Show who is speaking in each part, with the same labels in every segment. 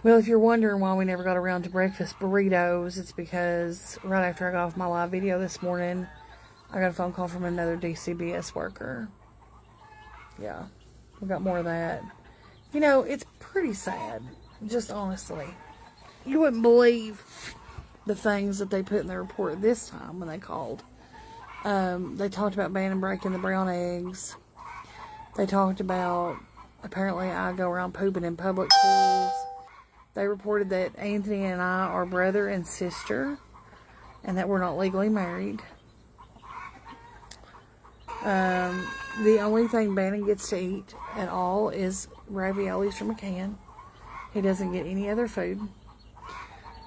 Speaker 1: Well, if you're wondering why we never got around to breakfast burritos, it's because right after I got off my live video this morning, I got a phone call from another DCBS worker. Yeah, we got more of that. You know, it's pretty sad, just honestly. You wouldn't believe the things that they put in the report this time when they called. They talked about banning breaking the brown eggs. They talked about, apparently I go around pooping in public pools. They reported that Anthony and I are brother and sister, and that we're not legally married. The only thing Bannon gets to eat at all is raviolis from a can. He doesn't get any other food.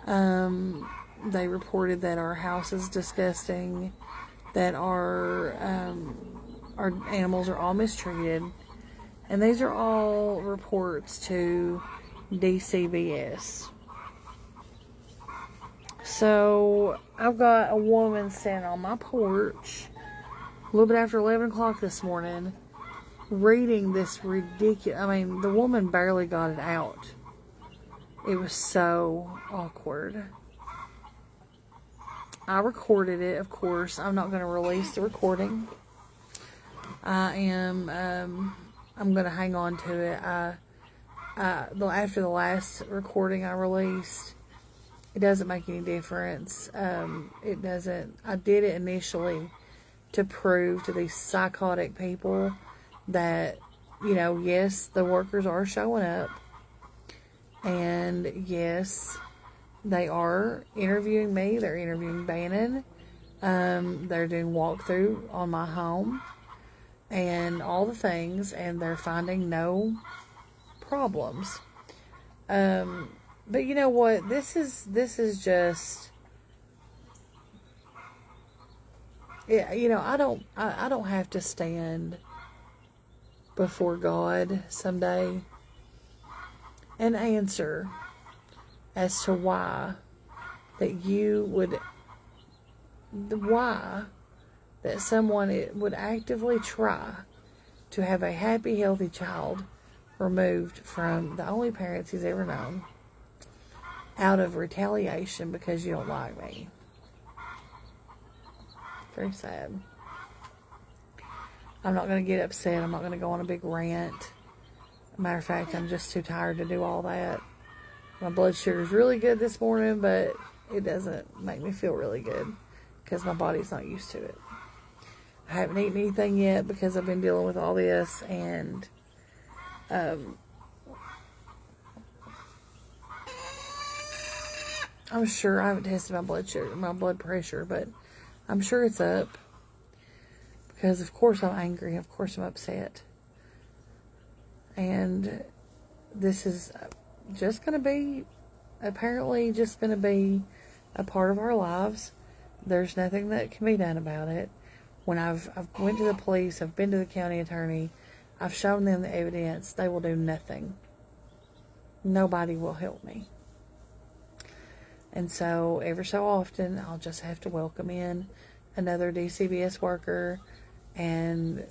Speaker 1: They reported that our house is disgusting, that our animals are all mistreated, and these are all reports to DCBS. So I've got a woman standing on my porch a little bit after 11 o'clock this morning reading this ridiculous, I mean, the woman barely got it out. It was so awkward. I recorded it, of course. I'm not going to release the recording. I'm going to hang on to it. After the last recording I released, it doesn't make any difference. It doesn't. I did it initially to prove to these psychotic people that, you know, yes, the workers are showing up. And yes, they are interviewing me. They're interviewing Bannon. They're doing walkthrough on my home and all the things, and they're finding no problems. But you know what? This is just, yeah, you know, I don't have to stand before God someday and answer as to why that someone would actively try to have a happy, healthy child removed from the only parents he's ever known out of retaliation because you don't like me. Very sad. I'm not going to get upset. I'm not going to go on a big rant. Matter of fact, I'm just too tired to do all that. My blood sugar is really good this morning, but it doesn't make me feel really good because my body's not used to it. I haven't eaten anything yet because I've been dealing with all this, and I'm sure I haven't tested my blood sugar, my blood pressure, but I'm sure it's up because of course I'm angry, of course I'm upset, and this is just going to be, apparently just going to be a part of our lives. There's nothing that can be done about it. When I've went to the police, I've been to the county attorney, I've shown them the evidence, they will do nothing. Nobody will help me. And so, every so often, I'll just have to welcome in another DCBS worker and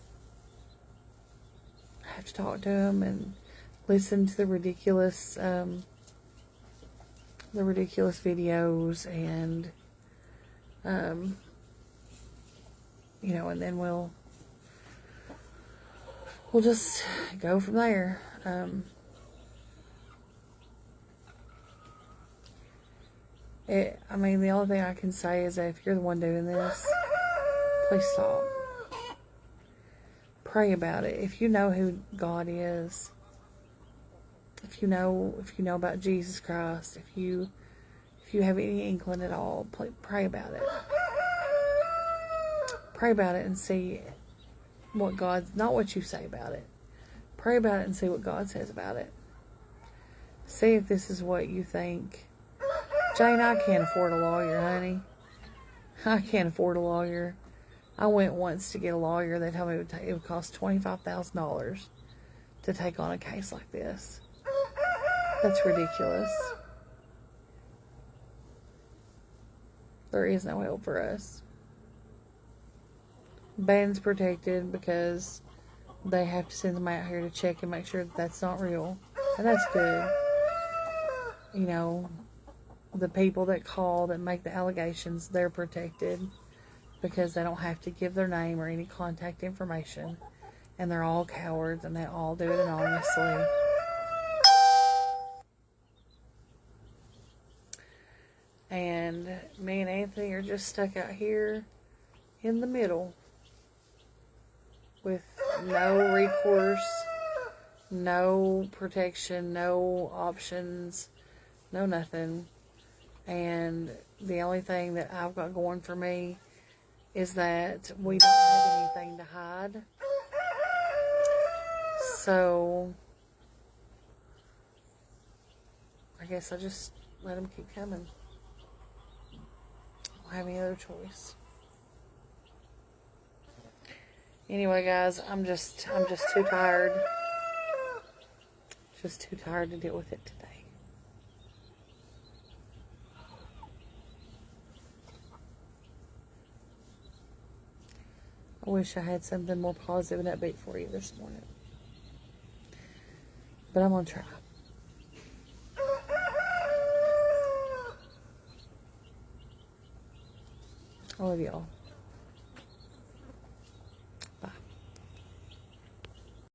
Speaker 1: have to talk to them and listen to the ridiculous videos, and you know, and then we'll just go from there. I mean, the only thing I can say is that if you're the one doing this, please stop. Pray about it. If you know who God is, if you know about Jesus Christ, if you have any inkling at all, pray about it. Pray about it and see what God's, not what you say about it. Pray about it and see what God says about it. See if this is what you think. Jane, I can't afford a lawyer, honey. I can't afford a lawyer. I went once to get a lawyer. They told me it would cost $25,000 to take on a case like this. That's ridiculous. There is no help for us. Bannon's protected because they have to send them out here to check and make sure that that's not real. And that's good. you know, the people that call, that make the allegations, they're protected because they don't have to give their name or any contact information. And they're all cowards and they all do it anonymously. And me and Anthony are just stuck out here in the middle with no recourse, no protection, no options, no nothing. And the only thing that I've got going for me is that we don't have anything to hide. So I guess I just let them keep coming. I don't have any other choice. Anyway, guys, I'm just too tired. Just too tired to deal with it today. I wish I had something more positive and upbeat for you this morning. But I'm gonna try. I love y'all.